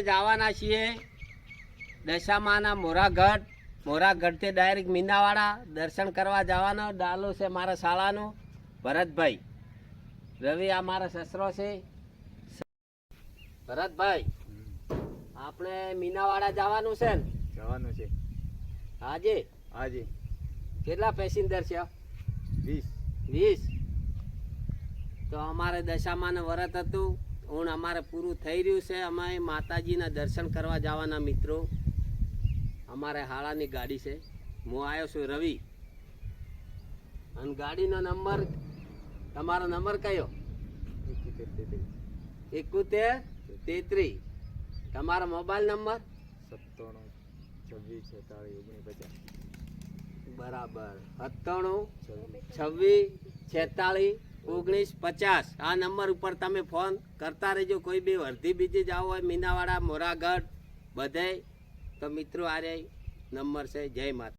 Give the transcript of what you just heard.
જવાના છીએ દશામાના મોરાગઢથી ડાયરેક્ટ મીનાવાડા દર્શન કરવા જવાનો. ડાલો છે મારા શાળાનો ભરતભાઈ. રવિ આ મારા સસરો છે. ભરતભાઈ આપણે મીનાવાડા જવાનું છે ને? જવાનું છે આજે. આજે કેટલા પેસેન્જર છે? 20. તો અમારે દશામાનું વ્રત હતું, હું અમારે પૂરું થઈ રહ્યું છે. અમે માતાજીના દર્શન કરવા જવાના મિત્રો. અમારે હાળાની ગાડી છે. હું આવ્યો છું રવિ, અને ગાડીનો નંબર, તમારો નંબર કયો? 7133. તમારો મોબાઈલ નંબર? 97 26 46 49 50. બરાબર, 97 26 46 19 50. આ નંબર ઉપર તમે ફોન કરતા રહેજો. કોઈ બી વર્ધી બીજી જાવ હોય મીનાવાડા મોરાગઢ બધે તો મિત્રો આ નંબર છે. જય માતા.